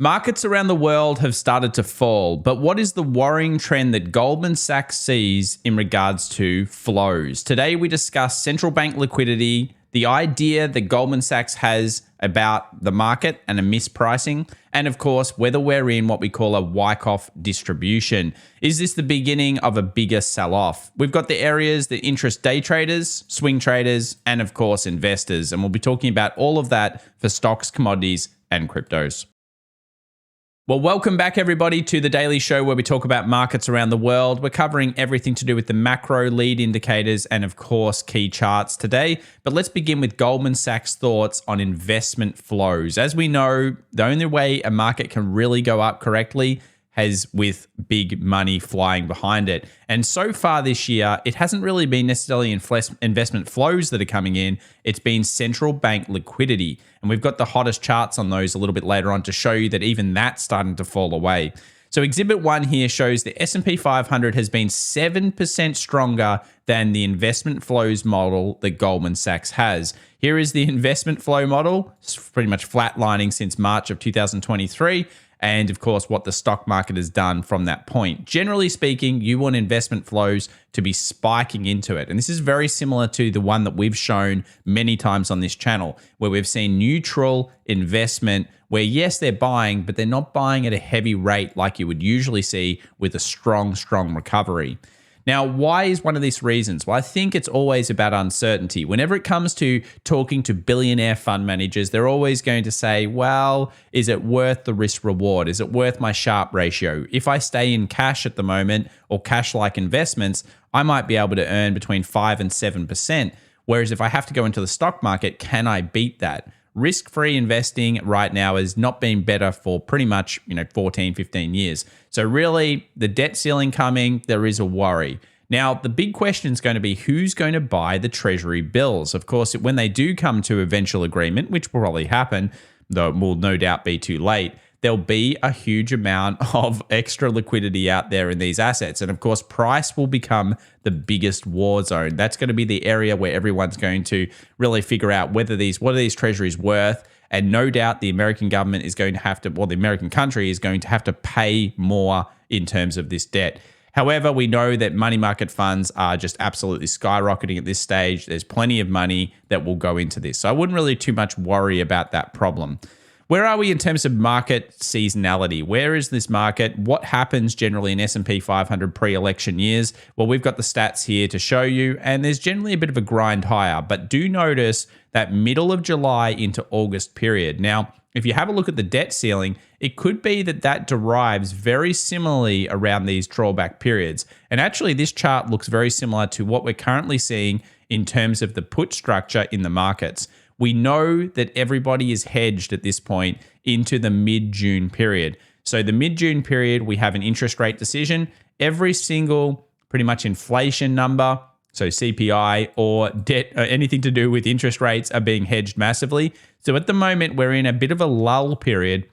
Markets around the world have started to fall, but what is the worrying trend that Goldman Sachs sees in regards to flows? Today we discuss central bank liquidity, the idea that Goldman Sachs has about the market and a mispricing, and of course, whether we're in what we call a Wyckoff distribution. Is this the beginning of a bigger sell-off? We've got the areas that interest day traders, swing traders, and of course, investors. And we'll be talking about all of that for stocks, commodities, and cryptos. Well, welcome back everybody to the Daily Show where we talk about markets around the world. We're covering everything to do with the macro lead indicators and of course key charts today. But let's begin with Goldman Sachs' thoughts on investment flows. As we know, the only way a market can really go up correctly is with big money flying behind it. And so far this year, it hasn't really been necessarily investment flows that are coming in. It's been central bank liquidity. And we've got the hottest charts on those a little bit later on to show you that even that's starting to fall away. So Exhibit 1 here shows the S&P 500 has been 7% stronger than the investment flows model that Goldman Sachs has. Here is the investment flow model. It's pretty much flatlining since March of 2023. And of course, what the stock market has done from that point. Generally speaking, you want investment flows to be spiking into it. And this is very similar to the one that we've shown many times on this channel, where we've seen neutral investment, where yes, they're buying, but they're not buying at a heavy rate like you would usually see with a strong recovery. Now, why is one of these reasons? Well, I think it's always about uncertainty. Whenever it comes to talking to billionaire fund managers, they're always going to say, well, is it worth the risk reward? Is it worth my Sharpe ratio? If I stay in cash at the moment or cash-like investments, I might be able to earn between 5 and 7%. Whereas if I have to go into the stock market, can I beat that? Risk-free investing right now has not been better for pretty much 14, 15 years. So really, the debt ceiling coming, there is a worry. Now, the big question is going to be who's going to buy the Treasury bills? Of course, when they do come to eventual agreement, which will probably happen, though it will no doubt be too late, there'll be a huge amount of extra liquidity out there in these assets. And of course, price will become the biggest war zone. That's going to be the area where everyone's going to really figure out what are these treasuries worth. And no doubt the American government is going to have to, or the American country is going to have to pay more in terms of this debt. However, we know that money market funds are just absolutely skyrocketing at this stage. There's plenty of money that will go into this. So I wouldn't really too much worry about that problem. Where are we in terms of market seasonality? Where is this market? What happens generally in S&P 500 pre-election years? Well, we've got the stats here to show you, and there's generally a bit of a grind higher, but do notice that middle of July into August period. Now, if you have a look at the debt ceiling, it could be that derives very similarly around these drawback periods. And actually, this chart looks very similar to what we're currently seeing in terms of the put structure in the markets. We know that everybody is hedged at this point into the mid-June period. So the mid-June period, we have an interest rate decision. Every single pretty much inflation number, so CPI or debt, anything to do with interest rates are being hedged massively. So at the moment, we're in a bit of a lull period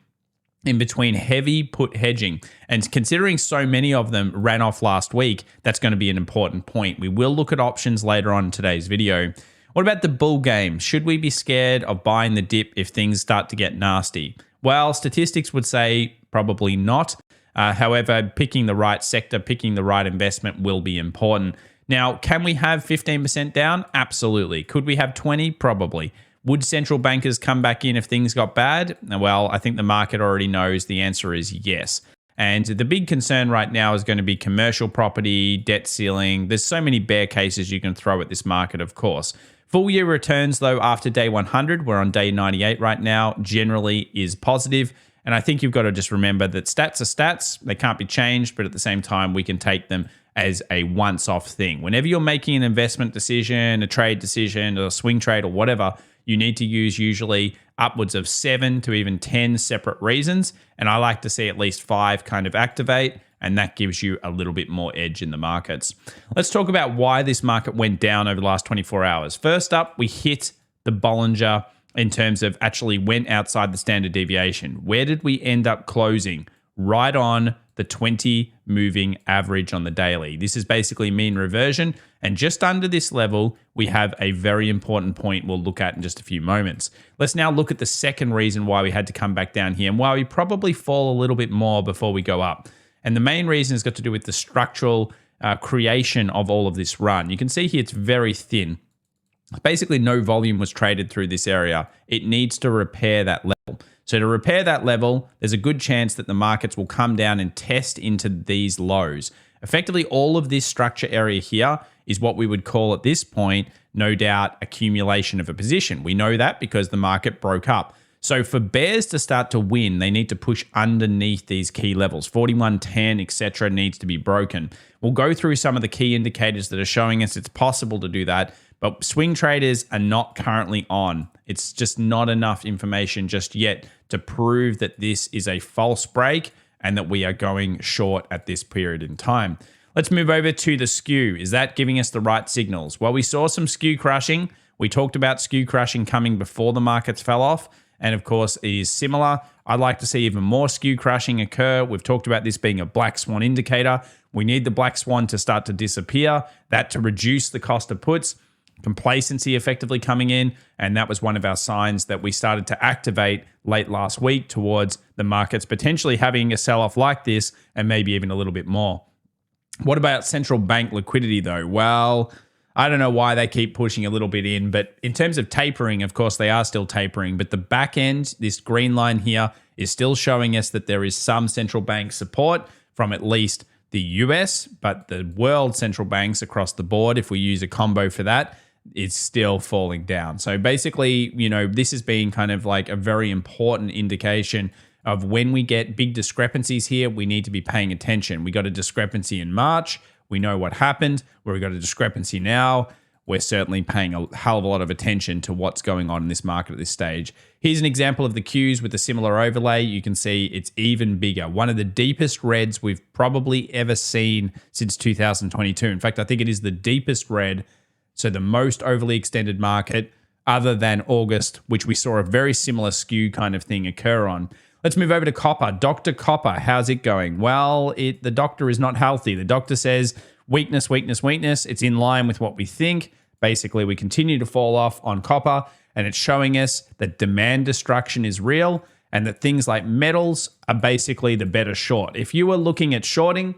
in between heavy put hedging. And considering so many of them ran off last week, that's going to be an important point. We will look at options later on in today's video. What about the bull game? Should we be scared of buying the dip if things start to get nasty? Well, statistics would say probably not. However, picking the right sector, picking the right investment will be important. Now, can we have 15% down? Absolutely. Could we have 20? Probably. Would central bankers come back in if things got bad? Well, I think the market already knows the answer is yes. And the big concern right now is going to be commercial property, debt ceiling. There's so many bear cases you can throw at this market, of course. Full year returns, though, after day 100, we're on day 98 right now, generally is positive. And I think you've got to just remember that stats are stats. They can't be changed, but at the same time, we can take them as a once-off thing. Whenever you're making an investment decision, a trade decision, a swing trade or whatever, you need to use usually upwards of 7 to even 10 separate reasons. And I like to see at least 5 kind of activate, and that gives you a little bit more edge in the markets. Let's talk about why this market went down over the last 24 hours. First up, we hit the Bollinger in terms of actually went outside the standard deviation. Where did we end up closing? Right on the 20 moving average on the daily. This is basically mean reversion. And just under this level, we have a very important point we'll look at in just a few moments. Let's now look at the second reason why we had to come back down here and why we probably fall a little bit more before we go up. And the main reason has got to do with the structural creation of all of this run. You can see here it's very thin. Basically, no volume was traded through this area. It needs to repair that level. So to repair that level, there's a good chance that the markets will come down and test into these lows. Effectively, all of this structure area here is what we would call at this point, no doubt, accumulation of a position. We know that because the market broke up. So for bears to start to win, they need to push underneath these key levels. 41.10, etc. needs to be broken. We'll go through some of the key indicators that are showing us it's possible to do that, but swing traders are not currently on. It's just not enough information just yet to prove that this is a false break and that we are going short at this period in time. Let's move over to the skew. Is that giving us the right signals? Well, we saw some skew crushing. We talked about skew crushing coming before the markets fell off. And of course, it is similar. I'd like to see even more skew crushing occur. We've talked about this being a black swan indicator. We need the black swan to start to disappear, that to reduce the cost of puts, complacency effectively coming in. And that was one of our signs that we started to activate late last week towards the markets potentially having a sell-off like this and maybe even a little bit more. What about central bank liquidity though? Well, I don't know why they keep pushing a little bit in, but in terms of tapering, of course, they are still tapering. But the back end, this green line here, is still showing us that there is some central bank support from at least the US, but the world central banks across the board, if we use a combo for that, is still falling down. So basically, this has been kind of like a very important indication of when we get big discrepancies here, we need to be paying attention. We got a discrepancy in March. We know what happened. Where we got a discrepancy now, we're certainly paying a hell of a lot of attention to what's going on in this market at this stage. Here's an example of the Qs with a similar overlay. You can see it's even bigger. One of the deepest reds we've probably ever seen since 2022. In fact, I think it is the deepest red, so the most overly extended market other than August, which we saw a very similar skew kind of thing occur on. Let's move over to copper. Dr. Copper, how's it going? Well, the doctor is not healthy. The doctor says weakness, weakness, weakness. It's in line with what we think. Basically, we continue to fall off on copper, and it's showing us that demand destruction is real and that things like metals are basically the better short. If you were looking at shorting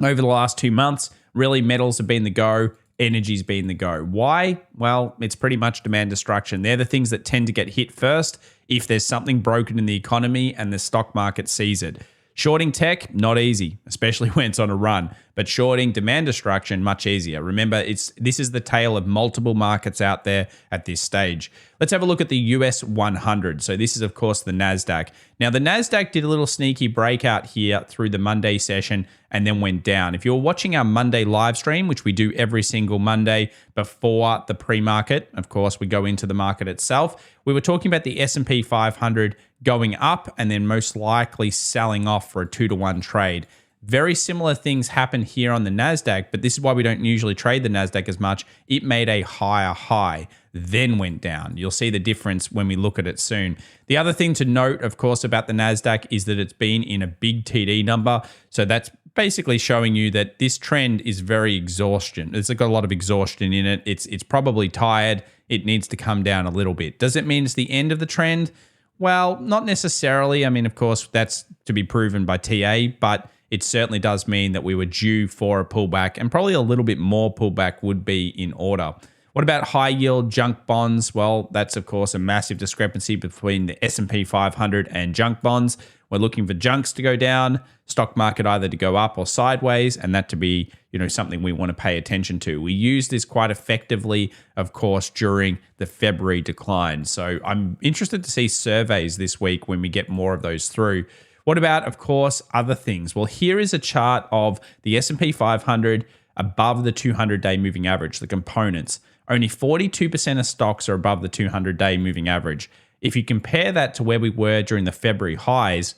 over the last 2 months, really metals have been the go. Energy's been the go. Why? Well, it's pretty much demand destruction. They're the things that tend to get hit first if there's something broken in the economy and the stock market sees it. Shorting tech, not easy, especially when it's on a run. But shorting demand destruction, much easier. Remember, this is the tale of multiple markets out there at this stage. Let's have a look at the US 100. So this is, of course, the NASDAQ. Now, the NASDAQ did a little sneaky breakout here through the Monday session and then went down. If you're watching our Monday live stream, which we do every single Monday before the pre-market, of course, we go into the market itself. We were talking about the S&P 500 going up and then most likely selling off for a 2-to-1 trade. Very similar things happen here on the NASDAQ, but this is why we don't usually trade the NASDAQ as much. It made a higher high, then went down. You'll see the difference when we look at it soon. The other thing to note, of course, about the NASDAQ is that it's been in a big TD number. So that's basically showing you that this trend is very exhaustion. It's got a lot of exhaustion in it. It's probably tired. It needs to come down a little bit. Does it mean it's the end of the trend? Well, not necessarily. I mean, of course, that's to be proven by TA, but it certainly does mean that we were due for a pullback and probably a little bit more pullback would be in order. What about high yield junk bonds? Well, that's of course a massive discrepancy between the S&P 500 and junk bonds. We're looking for junks to go down, stock market either to go up or sideways, and that to be, something we want to pay attention to. We use this quite effectively, of course, during the February decline. So I'm interested to see surveys this week when we get more of those through. What about, of course, other things? Well, here is a chart of the S&P 500 above the 200-day moving average, the components. Only 42% of stocks are above the 200-day moving average. If you compare that to where we were during the February highs,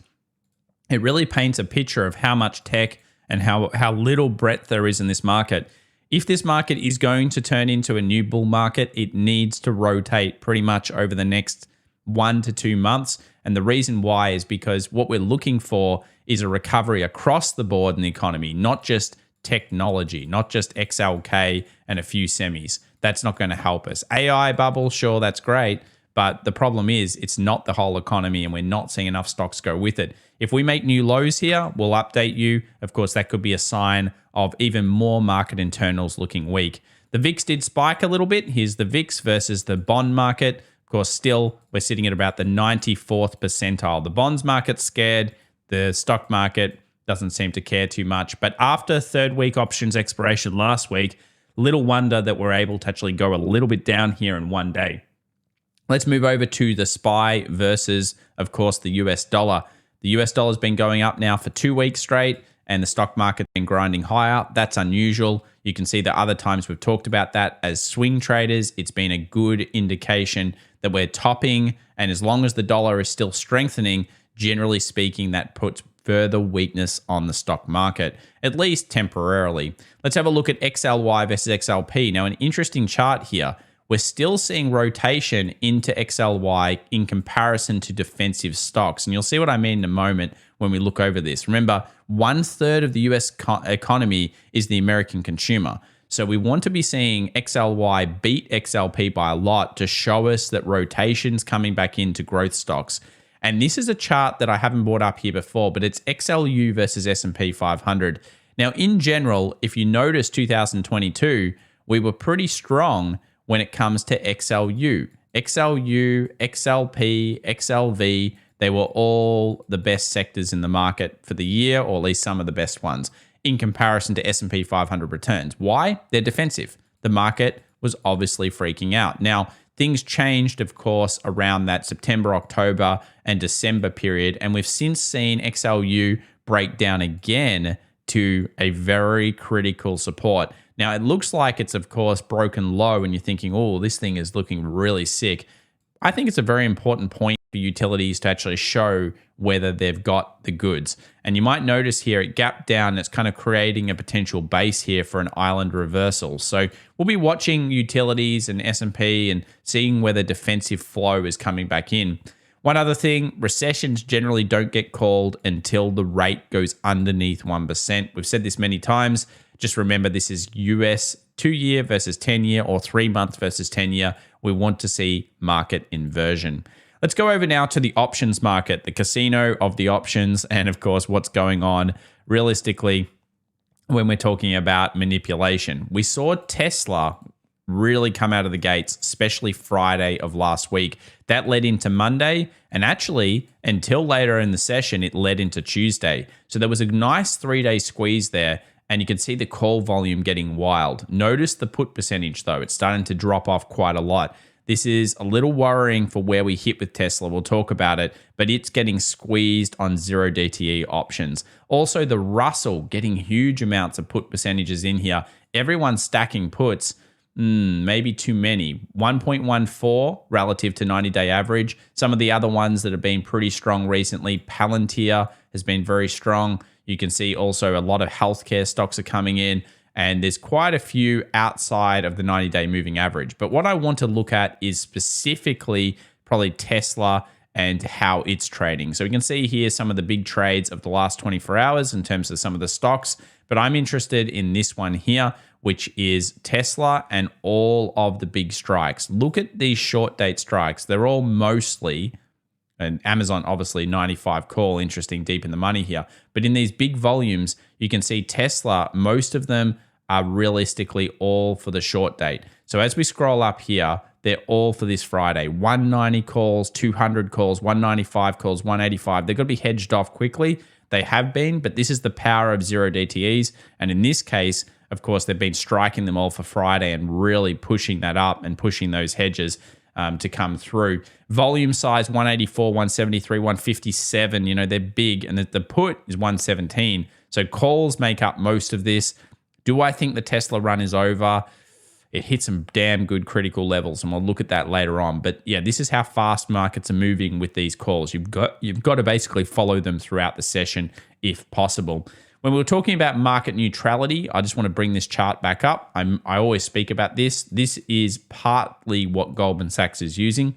it really paints a picture of how much tech and how little breadth there is in this market. If this market is going to turn into a new bull market, it needs to rotate pretty much over the next 1 to 2 months. And the reason why is because what we're looking for is a recovery across the board in the economy, not just technology, not just XLK and a few semis. That's not going to help us. AI bubble, sure, that's great. But the problem is it's not the whole economy and we're not seeing enough stocks go with it. If we make new lows here, we'll update you. Of course, that could be a sign of even more market internals looking weak. The VIX did spike a little bit. Here's the VIX versus the bond market. Of course, still we're sitting at about the 94th percentile. The bonds market's scared. The stock market doesn't seem to care too much. But after third week options expiration last week, little wonder that we're able to actually go a little bit down here in one day. Let's move over to the SPY versus, of course, the US dollar. The US dollar has been going up now for 2 weeks straight, and the stock market's been grinding higher. That's unusual. You can see the other times we've talked about that as swing traders. It's been a good indication that we're topping, and as long as the dollar is still strengthening, generally speaking, that puts further weakness on the stock market, at least temporarily. Let's have a look at XLY versus XLP. Now, an interesting chart here. We're still seeing rotation into XLY in comparison to defensive stocks. And you'll see what I mean in a moment when we look over this. Remember, 1/3 of the US economy is the American consumer. So we want to be seeing XLY beat XLP by a lot to show us that rotation's coming back into growth stocks. And this is a chart that I haven't brought up here before, but it's XLU versus S&P 500. Now, in general, if you notice 2022, we were pretty strong when it comes to XLU. XLU, XLP, XLV, they were all the best sectors in the market for the year, or at least some of the best ones, in comparison to S&P 500 returns. Why? They're defensive. The market was obviously freaking out. Now, things changed, of course, around that September, October, and December period, and we've since seen XLU break down again to a very critical support. Now, it looks like it's, of course, broken low, and you're thinking, oh, this thing is looking really sick. I think it's a very important point for utilities to actually show whether they've got the goods. And you might notice here it gapped down. It's kind of creating a potential base here for an island reversal. So we'll be watching utilities and S&P and seeing whether defensive flow is coming back in. One other thing, recessions generally don't get called until the rate goes underneath 1%. We've said this many times. Just remember, this is US 2-year versus 10-year or 3 months versus 10-year. We want to see market inversion. Let's go over now to the options market, the casino of the options, and of course, what's going on realistically when we're talking about manipulation. We saw Tesla really come out of the gates, especially Friday of last week. That led into Monday, and actually, until later in the session, it led into Tuesday. So there was a nice 3-day squeeze there, and you can see the call volume getting wild. Notice the put percentage, though. It's starting to drop off quite a lot. This is a little worrying for where we hit with Tesla. We'll talk about it, but it's getting squeezed on 0 DTE options. Also, the Russell getting huge amounts of put percentages in here. Everyone's stacking puts. Maybe too many. 1.14 relative to 90-day average. Some of the other ones that have been pretty strong recently, Palantir has been very strong. You can see also a lot of healthcare stocks are coming in, and there's quite a few outside of the 90-day moving average. But what I want to look at is specifically probably Tesla and how it's trading. So we can see here some of the big trades of the last 24 hours in terms of some of the stocks, but I'm interested in this one here, which is Tesla and all of the big strikes. Look at these short date strikes. They're all mostly, and Amazon obviously 95 call, interesting, deep in the money here. But in these big volumes, you can see Tesla, most of them are realistically all for the short date. So as we scroll up here, they're all for this Friday. 190 calls, 200 calls, 195 calls, 185. They're going to be hedged off quickly. They have been, but this is the power of 0 DTEs. And in this case, of course, they've been striking them all for Friday and really pushing that up and pushing those hedges to come through. Volume size 184, 173, 157. You know, they're big, and the put is 117. So calls make up most of this. Do I think the Tesla run is over? It hit some damn good critical levels, and we'll look at that later on. But yeah, this is how fast markets are moving with these calls. You've got to basically follow them throughout the session if possible. When we were talking about market neutrality, I just want to bring this chart back up. I always speak about this. This is partly what Goldman Sachs is using.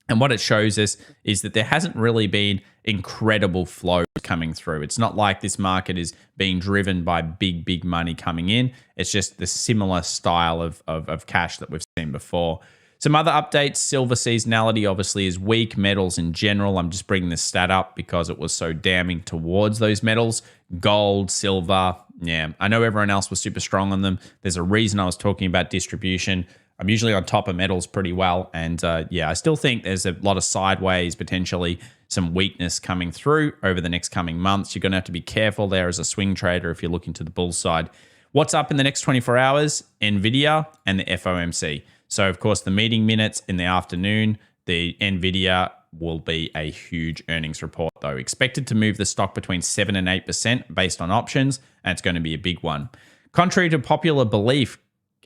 And what it shows us is that there hasn't really been incredible flows coming through. It's not like this market is being driven by big money coming in. It's just the similar style of cash that we've seen before. Some other updates: silver seasonality obviously is weak. Metals in general, I'm just bringing this stat up because it was so damning towards those metals. Gold, silver, yeah, I know everyone else was super strong on them. There's a reason I was talking about distribution. I'm usually on top of metals pretty well. And yeah, I still think there's a lot of sideways, potentially some weakness coming through over the next coming months. You're going to have to be careful there as a swing trader if you're looking to the bull side. What's up in the next 24 hours? NVIDIA and the FOMC. So, of course, the meeting minutes in the afternoon, the NVIDIA will be a huge earnings report, though. Expected to move the stock between 7 and 8% based on options, and it's going to be a big one. Contrary to popular belief,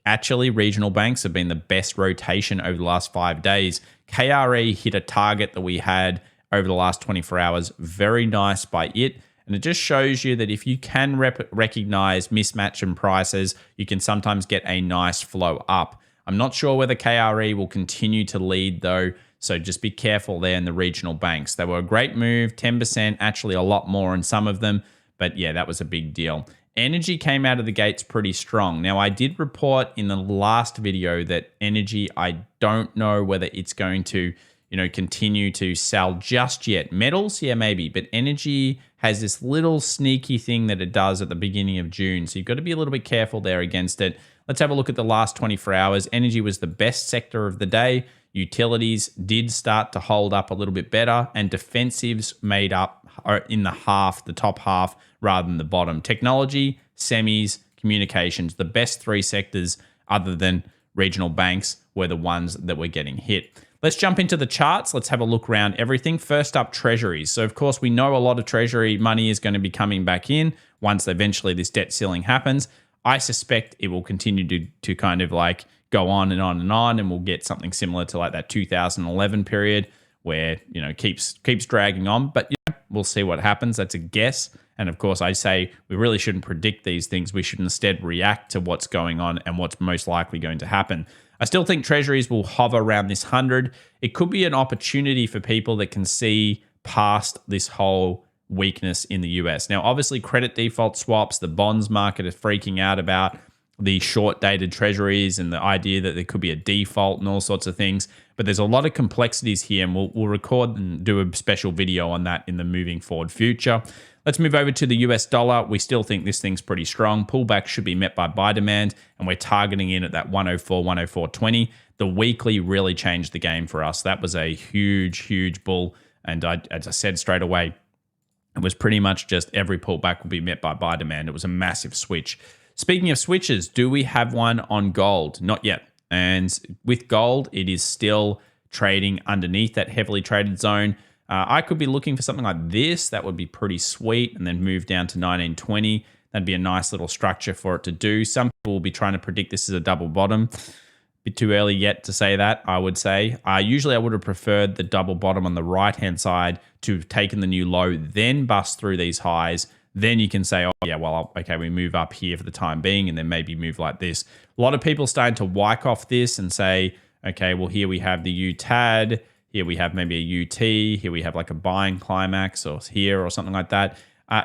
actually, regional banks have been the best rotation over the last 5 days. KRE hit a target that we had over the last 24 hours. Very nice by it. And it just shows you that if you can recognize mismatch in prices, you can sometimes get a nice flow up. I'm not sure whether KRE will continue to lead, though. So just be careful there in the regional banks. They were a great move, 10%, actually a lot more in some of them. But yeah, that was a big deal. Energy came out of the gates pretty strong. Now, I did report in the last video that energy, I don't know whether it's going to, continue to sell just yet. Metals, yeah, maybe. But energy has this little sneaky thing that it does at the beginning of June. So you've got to be a little bit careful there against it. Let's have a look at the last 24 hours. Energy was the best sector of the day. Utilities did start to hold up a little bit better, and defensives made up in the top half rather than the bottom. Technology, semis, communications, the best three sectors other than regional banks were the ones that were getting hit. Let's jump into the charts. Let's have a look around everything. First up, treasuries. So, of course, we know a lot of treasury money is going to be coming back in once eventually this debt ceiling happens. I suspect it will continue to kind of like go on and on and on, and we'll get something similar to like that 2011 period where, keeps dragging on. But we'll see what happens. That's a guess. And of course, I say we really shouldn't predict these things. We should instead react to what's going on and what's most likely going to happen. I still think treasuries will hover around this 100. It could be an opportunity for people that can see past this whole weakness in the US. Now, obviously, credit default swaps, the bonds market is freaking out about the short-dated treasuries and the idea that there could be a default and all sorts of things. But there's a lot of complexities here, and we'll record and do a special video on that in the moving forward future. Let's move over to the US dollar. We still think this thing's pretty strong. Pullback should be met by buy demand, and we're targeting in at that 104, 104.20. The weekly really changed the game for us. That was a huge bull, and as I said straight away, it was pretty much just every pullback will be met by buy demand. It was a massive switch. Speaking of switches, do we have one on gold? Not yet. And with gold, it is still trading underneath that heavily traded zone. I could be looking for something like this. That would be pretty sweet. And then move down to 1920. That'd be a nice little structure for it to do. Some people will be trying to predict this as a double bottom. Bit too early yet to say that, I would say. Usually I would have preferred the double bottom on the right-hand side to have taken the new low, then bust through these highs. Then you can say, oh, yeah, well, okay, we move up here for the time being and then maybe move like this. A lot of people starting to wyckoff this and say, okay, well, here we have the UTAD. Here we have maybe a UT. Here we have like a buying climax or here or something like that.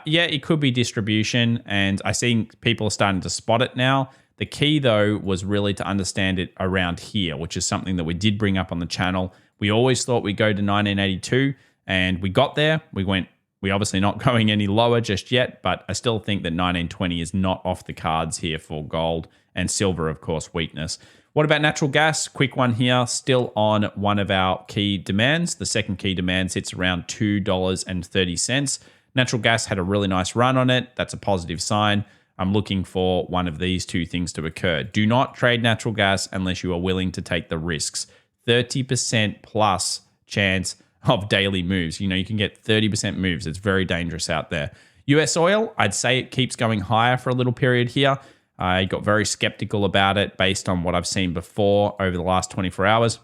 Yeah, it could be distribution. And I think people are starting to spot it now. The key, though, was really to understand it around here, which is something that we did bring up on the channel. We always thought we'd go to 1982, and we got there. We're obviously not going any lower just yet, but I still think that 1920 is not off the cards here for gold, and silver, of course, weakness. What about natural gas? Quick one here, still on one of our key demands. The second key demand sits around $2.30. Natural gas had a really nice run on it. That's a positive sign. I'm looking for one of these two things to occur. Do not trade natural gas unless you are willing to take the risks. 30% plus chance of daily moves. You can get 30% moves. It's very dangerous out there. US oil, I'd say it keeps going higher for a little period here. I got very skeptical about it based on what I've seen before over the last 24 hours.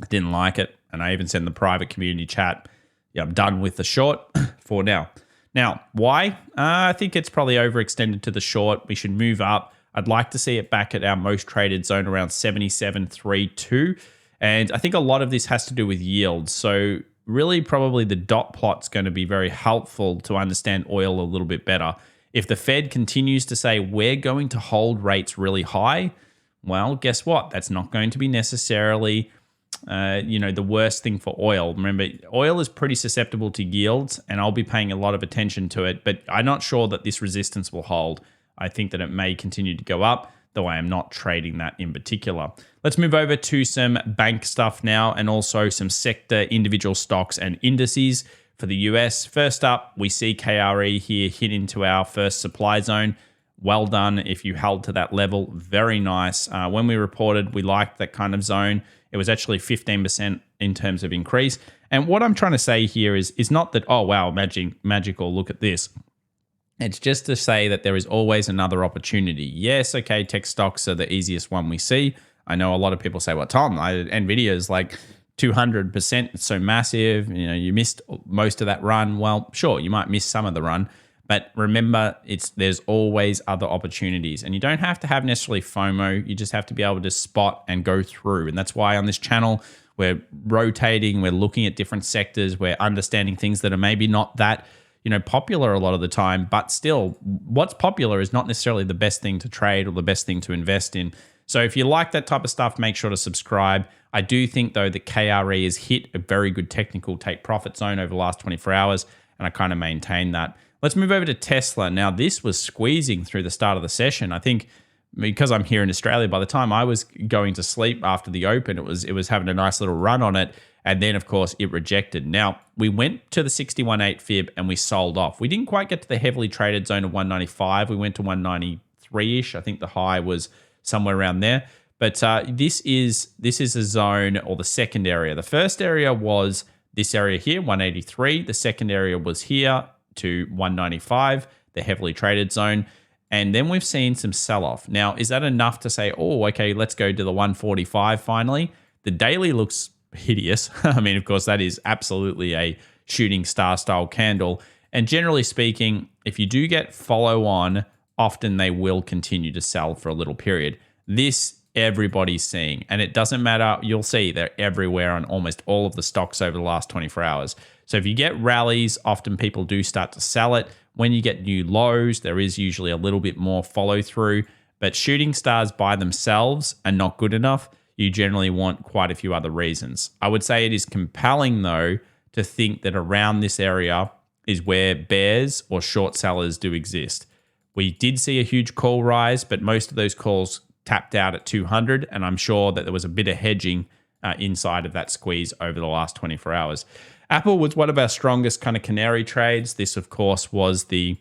I didn't like it. And I even said in the private community chat, yeah, I'm done with the short for now. Now, why? I think it's probably overextended to the short. We should move up. I'd like to see it back at our most traded zone around 77.32. And I think a lot of this has to do with yield. So really probably the dot plot's going to be very helpful to understand oil a little bit better. If the Fed continues to say we're going to hold rates really high, well, guess what? That's not going to be necessarily the worst thing for oil. Remember, oil is pretty susceptible to yields, and I'll be paying a lot of attention to it, but I'm not sure that this resistance will hold. I think that it may continue to go up, though I am not trading that in particular. Let's move over to some bank stuff now, and also some sector individual stocks and indices for the US. First up, we see KRE here hit into our first supply zone. Well done if you held to that level. Very nice. When we reported, we liked that kind of zone. It was actually 15% in terms of increase. And what I'm trying to say here is not that, oh, wow, magical, look at this. It's just to say that there is always another opportunity. Yes, okay, tech stocks are the easiest one we see. I know a lot of people say, well, Tom, NVIDIA is like 200%. It's so massive. You missed most of that run. Well, sure, you might miss some of the run. But remember, there's always other opportunities. And you don't have to have necessarily FOMO. You just have to be able to spot and go through. And that's why on this channel, we're rotating. We're looking at different sectors. We're understanding things that are maybe not that popular a lot of the time. But still, what's popular is not necessarily the best thing to trade or the best thing to invest in. So if you like that type of stuff, make sure to subscribe. I do think, though, that KRE has hit a very good technical take profit zone over the last 24 hours. And I kind of maintain that. Let's move over to Tesla. Now, this was squeezing through the start of the session. I think because I'm here in Australia, by the time I was going to sleep after the open, it was having a nice little run on it. And then, of course, it rejected. Now, we went to the 61.8 fib and we sold off. We didn't quite get to the heavily traded zone of 195. We went to 193-ish. I think the high was somewhere around there. But this is a zone, or the second area. The first area was this area here, 183. The second area was here to 195, the heavily traded zone. And then we've seen some sell-off. Now, is that enough to say, oh, okay, let's go to the 145 finally? The daily looks hideous. I mean, of course, that is absolutely a shooting star style candle. And generally speaking, if you do get follow on, often they will continue to sell for a little period. This everybody's seeing, and it doesn't matter. You'll see they're everywhere on almost all of the stocks over the last 24 hours. So if you get rallies, often people do start to sell it. When you get new lows, there is usually a little bit more follow through, but shooting stars by themselves are not good enough. You generally want quite a few other reasons. I would say it is compelling, though, to think that around this area is where bears or short sellers do exist. We did see a huge call rise, but most of those calls tapped out at 200, and I'm sure that there was a bit of hedging inside of that squeeze over the last 24 hours. Apple was one of our strongest kind of canary trades. This, of course, was the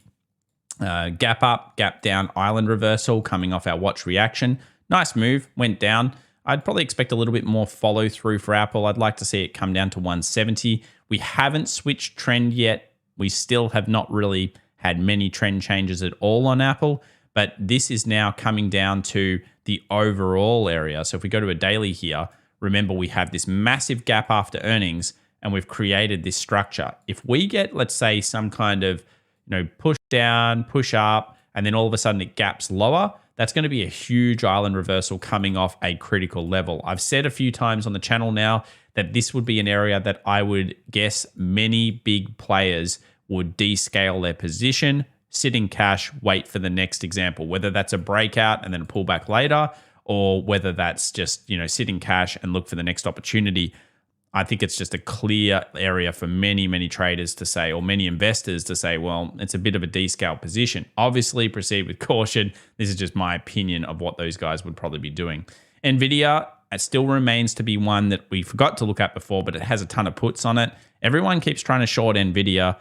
gap up, gap down island reversal coming off our watch reaction. Nice move, went down. I'd probably expect a little bit more follow through for Apple. I'd like to see it come down to 170. We haven't switched trend yet. We still have not really had many trend changes at all on Apple, but this is now coming down to the overall area. So if we go to a daily here, remember we have this massive gap after earnings, and we've created this structure. If we get, let's say, some kind of push down, push up, and then all of a sudden it gaps lower, that's going to be a huge island reversal coming off a critical level. I've said a few times on the channel now that this would be an area that I would guess many big players would descale their position, sit in cash, wait for the next example, whether that's a breakout and then a pullback later, or whether that's just sit in cash and look for the next opportunity. I think it's just a clear area for many, many traders to say, or many investors to say, well, it's a bit of a descale position. Obviously, proceed with caution. This is just my opinion of what those guys would probably be doing. NVIDIA, it still remains to be one that we forgot to look at before, but it has a ton of puts on it. Everyone keeps trying to short NVIDIA.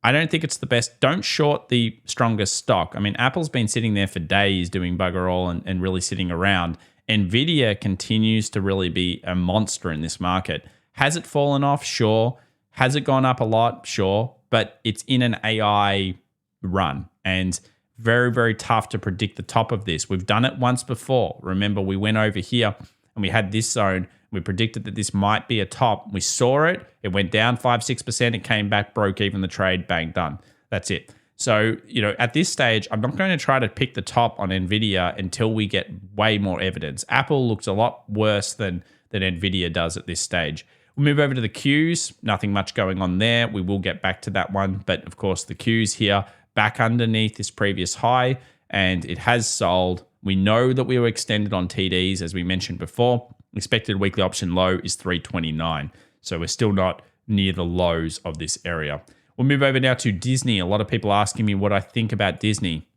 I don't think it's the best. Don't short the strongest stock. I mean, Apple's been sitting there for days doing bugger all and really sitting around. NVIDIA continues to really be a monster in this market. Has it fallen off? Sure. Has it gone up a lot? Sure. But it's in an AI run and very, very tough to predict the top of this. We've done it once before. Remember, we went over here and we had this zone. We predicted that this might be a top. We saw it. It went down 5-6%. It came back, broke even the trade, bang, done. That's it. So, at this stage, I'm not going to try to pick the top on NVIDIA until we get way more evidence. Apple looks a lot worse than that NVIDIA does at this stage. We'll move over to the Qs. Nothing much going on there. We will get back to that one. But of course, the Qs here back underneath this previous high, and it has sold. We know that we were extended on TDs, as we mentioned before. Expected weekly option low is 329. So we're still not near the lows of this area. We'll move over now to Disney. A lot of people asking me what I think about Disney.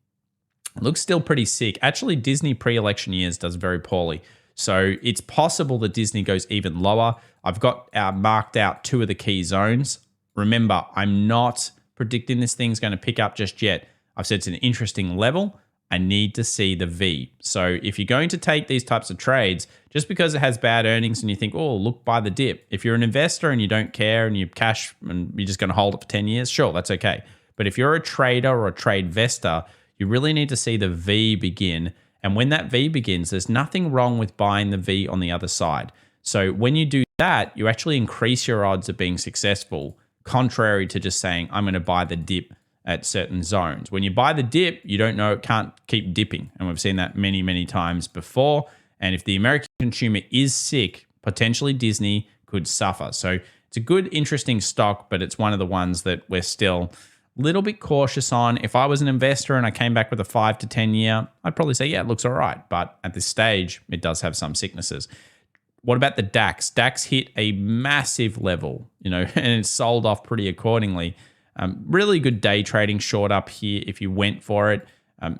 It looks still pretty sick. Actually, Disney pre-election years does very poorly. So it's possible that Disney goes even lower. I've got marked out 2 of the key zones. Remember, I'm not predicting this thing's going to pick up just yet. I've said it's an interesting level. I need to see the V. So if you're going to take these types of trades, just because it has bad earnings and you think, oh, look, buy the dip. If you're an investor and you don't care and you cash and you're just going to hold it for 10 years, sure, that's okay. But if you're a trader or a trade investor, you really need to see the V begin. And when that V begins, there's nothing wrong with buying the V on the other side. So when you do that, you actually increase your odds of being successful, contrary to just saying, I'm going to buy the dip at certain zones. When you buy the dip, you don't know, it can't keep dipping. And we've seen that many, many times before. And if the American consumer is sick, potentially Disney could suffer. So it's a good, interesting stock, but it's one of the ones that we're still a little bit cautious on. If I was an investor and I came back with a 5 to 10 year, I'd probably say, yeah, it looks all right. But at this stage, it does have some sicknesses. What about the DAX? DAX hit a massive level, and it's sold off pretty accordingly. Really good day trading short up here if you went for it.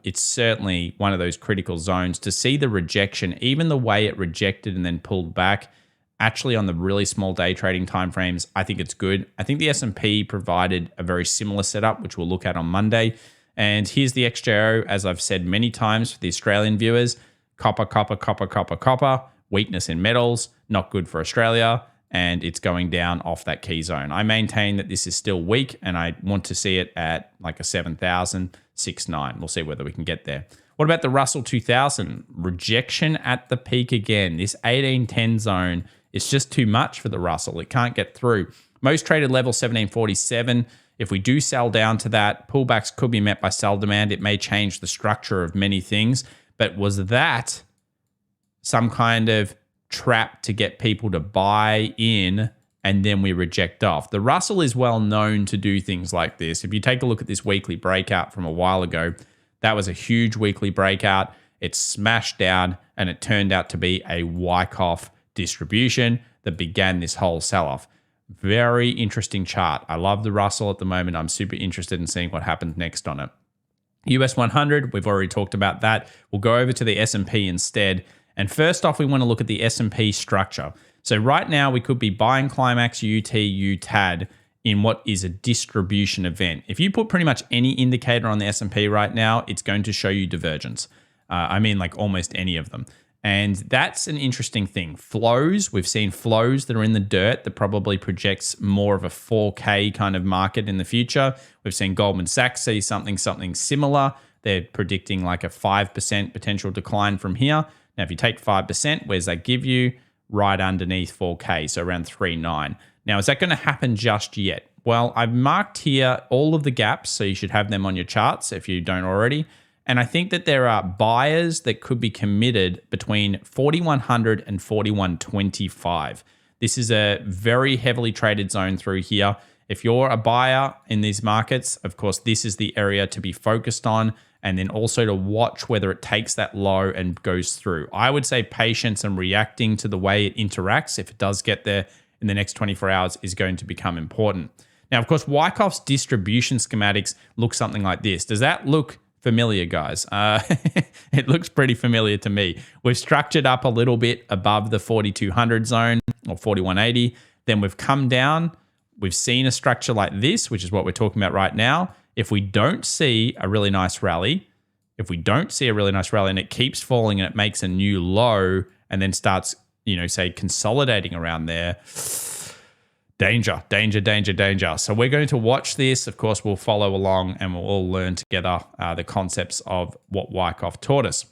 It's certainly one of those critical zones. To see the rejection, even the way it rejected and then pulled back, actually on the really small day trading timeframes, I think it's good. I think the S&P provided a very similar setup, which we'll look at on Monday. And here's the XJO, as I've said many times for the Australian viewers, copper, copper, copper, copper, copper, weakness in metals, not good for Australia. And it's going down off that key zone. I maintain that this is still weak, and I want to see it at like a 7,000, 6,900. We'll see whether we can get there. What about the Russell 2000? Rejection at the peak again. This 1810 zone is just too much for the Russell. It can't get through. Most traded level 1747. If we do sell down to that, pullbacks could be met by sell demand. It may change the structure of many things. But was that some kind of trap to get people to buy in and then we reject off? The Russell is well known to do things like this. If you take a look at this weekly breakout from a while ago, that was a huge weekly breakout. It smashed down and it turned out to be a Wyckoff distribution that began this whole sell-off. Very interesting chart. I love the Russell at the moment. I'm super interested in seeing what happens next on it. US 100, we've already talked about that. We'll go over to the S&P instead. And first off, we want to look at the S&P structure. So right now, we could be buying Climax, UT, UTAD in what is a distribution event. If you put pretty much any indicator on the S&P right now, it's going to show you divergence. I mean, like almost any of them. And that's an interesting thing. Flows, we've seen flows that are in the dirt that probably projects more of a 4K kind of market in the future. We've seen Goldman Sachs see something similar. They're predicting like a 5% potential decline from here. Now, if you take 5%, where's that give you? Right underneath 4K, so around 3.9. Now, is that going to happen just yet? Well, I've marked here all of the gaps, so you should have them on your charts if you don't already. And I think that there are buyers that could be committed between 4,100 and 4,125. This is a very heavily traded zone through here. If you're a buyer in these markets, of course, this is the area to be focused on, and then also to watch whether it takes that low and goes through. I would say patience and reacting to the way it interacts, if it does get there in the next 24 hours, is going to become important. Now, of course, Wyckoff's distribution schematics look something like this. Does that look familiar, guys? It looks pretty familiar to me. We've structured up a little bit above the 4,200 zone or 4,180. Then we've come down. We've seen a structure like this, which is what we're talking about right now. If we don't see a really nice rally, and it keeps falling and it makes a new low and then starts, say consolidating around there, danger. So we're going to watch this. Of course, we'll follow along and we'll all learn together the concepts of what Wyckoff taught us.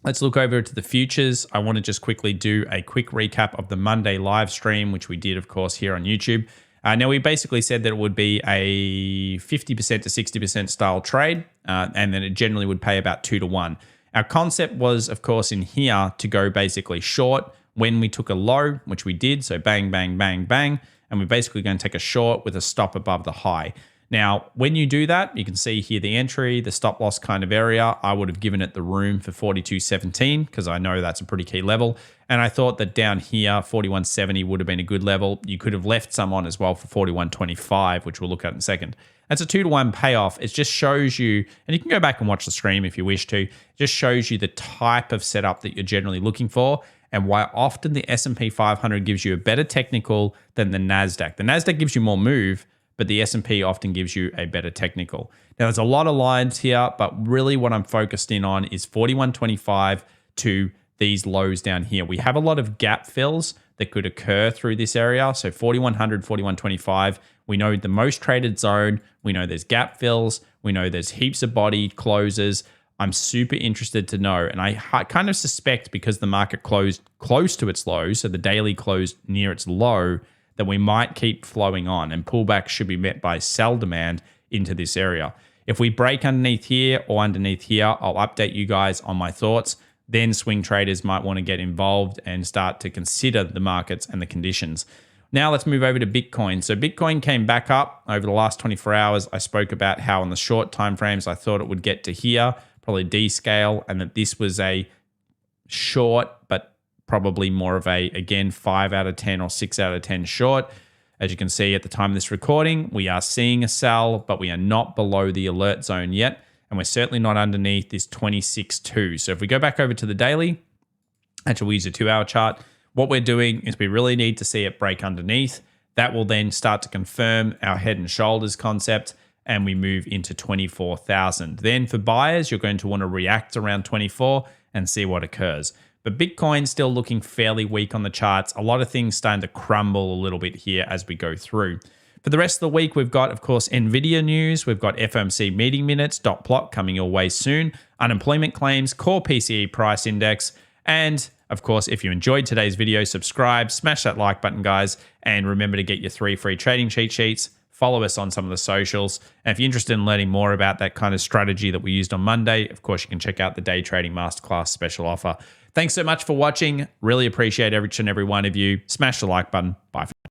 Let's look over to the futures. I want to just quickly do a quick recap of the Monday live stream, which we did, of course, here on YouTube. Now, we basically said that it would be a 50% to 60% style trade, and then it generally would pay about 2 to 1. Our concept was, of course, in here to go basically short when we took a low, which we did. So bang, bang, bang, bang. And we're basically going to take a short with a stop above the high. Now, when you do that, you can see here the entry, the stop loss kind of area. I would have given it the room for 42.17 because I know that's a pretty key level. And I thought that down here, 41.70 would have been a good level. You could have left some on as well for 41.25, which we'll look at in a second. That's a 2-to-1 payoff. It just shows you, and you can go back and watch the stream if you wish to, it just shows you the type of setup that you're generally looking for and why often the S&P 500 gives you a better technical than the NASDAQ. The NASDAQ gives you more move, but the S&P often gives you a better technical. Now, there's a lot of lines here, but really what I'm focused in on is 41.25 to these lows down here. We have a lot of gap fills that could occur through this area. So 4100, 4125, we know the most traded zone. We know there's gap fills. We know there's heaps of body closes. I'm super interested to know. And I kind of suspect because the market closed close to its low, so the daily closed near its low, that we might keep flowing on and pullback should be met by sell demand into this area. If we break underneath here or underneath here, I'll update you guys on my thoughts. Then swing traders might want to get involved and start to consider the markets and the conditions. Now let's move over to Bitcoin. So Bitcoin came back up over the last 24 hours. I spoke about how on the short time frames, I thought it would get to here, probably descale, and that this was a short, but probably more of a, again, 5 out of 10 or 6 out of 10 short. As you can see at the time of this recording, we are seeing a sell, but we are not below the alert zone yet. And we're certainly not underneath this 26.2. So if we go back over to the daily, actually we use a 2-hour chart, what we're doing is we really need to see it break underneath. That will then start to confirm our head and shoulders concept, and we move into 24,000. Then for buyers, you're going to want to react around 24 and see what occurs. But Bitcoin still looking fairly weak on the charts. A lot of things starting to crumble a little bit here as we go through. For the rest of the week, we've got, of course, NVIDIA news. We've got FOMC meeting minutes, dot plot coming your way soon. Unemployment claims, core PCE price index. And, of course, if you enjoyed today's video, subscribe, smash that like button, guys. And remember to get your 3 free trading cheat sheets. Follow us on some of the socials. And if you're interested in learning more about that kind of strategy that we used on Monday, of course, you can check out the Day Trading Masterclass special offer. Thanks so much for watching. Really appreciate each and every one of you. Smash the like button. Bye for now.